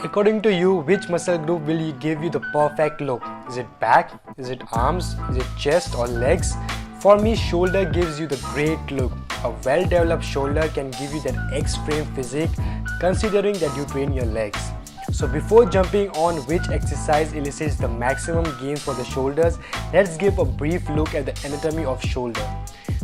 According to you, which muscle group will give you the perfect look? Is it back? Is it arms? Is it chest or legs? For me, shoulder gives you the great look. A well-developed shoulder can give you that X-frame physique considering that you train your legs. So before jumping on which exercise elicits the maximum gains for the shoulders, let's give a brief look at the anatomy of shoulder.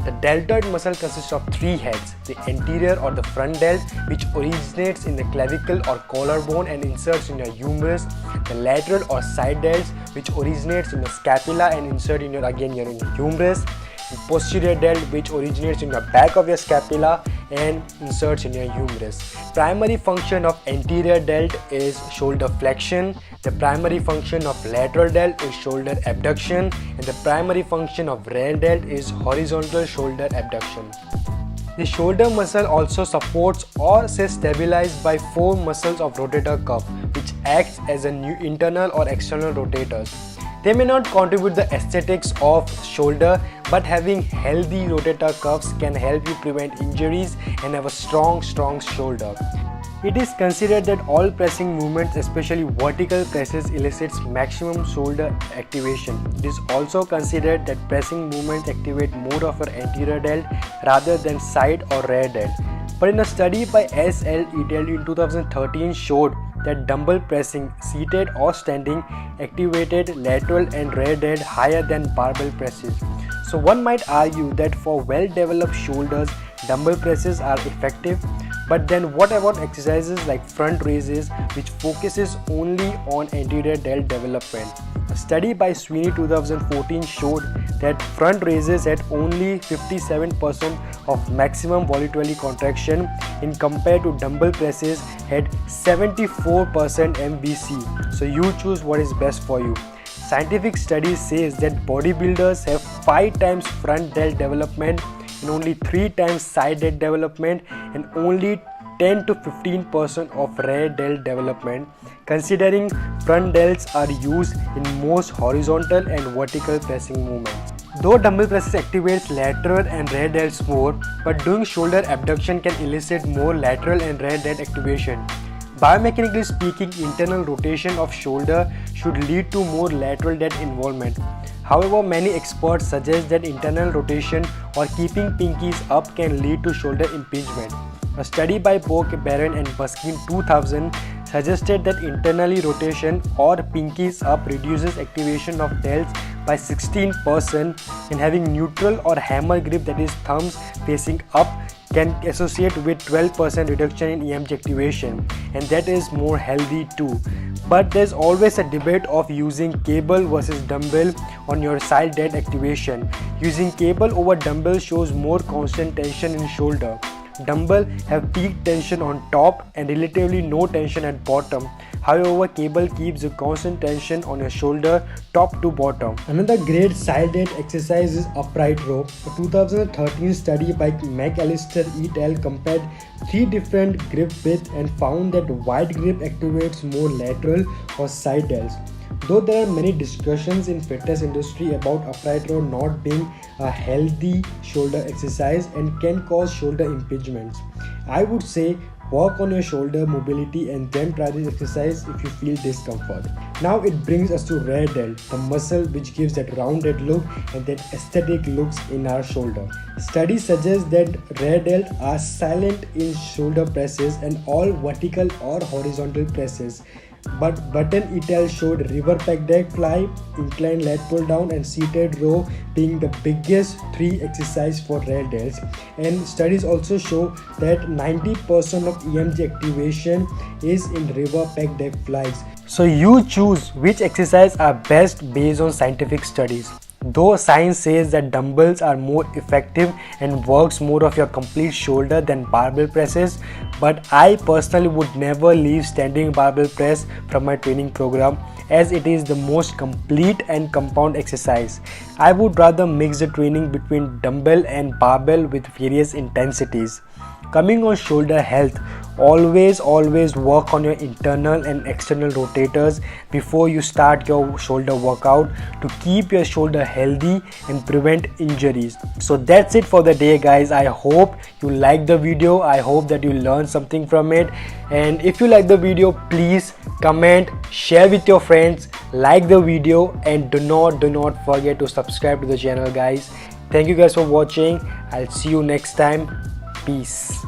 The deltoid muscle consists of three heads: the anterior or the front delt, which originates in the clavicle or collarbone and inserts in your humerus; the lateral or side delts, which originates in the scapula and insert in your humerus; the posterior delt, which originates in the back of your scapula and inserts in your humerus. Primary function of anterior delt is shoulder flexion. The primary function of lateral delt is shoulder abduction, and the primary function of rear delt is horizontal shoulder abduction. The shoulder muscle also supports or is stabilized by four muscles of rotator cuff, which acts as a new internal or external rotators. They may not contribute the aesthetics of shoulder, but having healthy rotator cuffs can help you prevent injuries and have a strong shoulder. It is considered that all pressing movements, especially vertical presses, elicits maximum shoulder activation. It is also considered that pressing movements activate more of your anterior delt rather than side or rear delt. But in a study by S.L. et al. In 2013 showed that dumbbell pressing, seated or standing, activated lateral and rear delt higher than barbell presses. So one might argue that for well-developed shoulders, dumbbell presses are effective. But then what about exercises like front raises, which focuses only on anterior delt development? A study by Sweeney 2014 showed that front raises had only 57% of maximum voluntary contraction in compared to dumbbell presses had 74% MVC. So you choose what is best for you. Scientific studies says that bodybuilders have 5 times front delt development and only 3 times side delt development and only 10 to 15% of rear delt development, considering front delts are used in most horizontal and vertical pressing movements. Though dumbbell presses activates lateral and rear delts more, but doing shoulder abduction can elicit more lateral and rear delt activation. Biomechanically speaking, internal rotation of shoulder should lead to more lateral delt involvement. However, many experts suggest that internal rotation or keeping pinkies up can lead to shoulder impingement. A study by Boak, Barron and Buskin 2000 suggested that internally rotation or pinkies up reduces activation of delts by 16%, and having neutral or hammer grip, that is thumbs facing up, can associate with 12% reduction in EMG activation, and that is more healthy too. But there's always a debate of using cable versus dumbbell on your side delt activation. Using cable over dumbbell shows more constant tension in shoulder. Dumbbell have peak tension on top and relatively no tension at bottom. However, cable keeps a constant tension on your shoulder top to bottom. Another great side delt exercise is upright row. A 2013 study by McAllister et al. Compared 3 different grip widths and found that wide grip activates more lateral or side delts. Though there are many discussions in fitness industry about upright row not being a healthy shoulder exercise and can cause shoulder impingements, I would say work on your shoulder mobility and then try this exercise if you feel discomfort. Now it brings us to rear delt, the muscle which gives that rounded look and that aesthetic looks in our shoulder. Studies suggest that rear delt are silent in shoulder presses and all vertical or horizontal presses. But Button et al. Showed river pec deck fly, inclined lat pull down and seated row being the biggest 3 exercise for rear delts, and studies also show that 90% of EMG activation is in river pec deck flies. So you choose which exercise are best based on scientific studies. Though science says that dumbbells are more effective and works more of your complete shoulder than barbell presses, but I personally would never leave standing barbell press from my training program, as it is the most complete and compound exercise. I would rather mix the training between dumbbell and barbell with various intensities. Coming on shoulder health, always work on your internal and external rotators before you start your shoulder workout to keep your shoulder healthy and prevent injuries. So that's it for the day, guys. I hope you liked the video. I hope that you learned something from it, and if you like the video, please comment, share with your friends, like the video, and do not forget to subscribe to the channel, guys. Thank you guys for watching. I'll see you next time. Peace.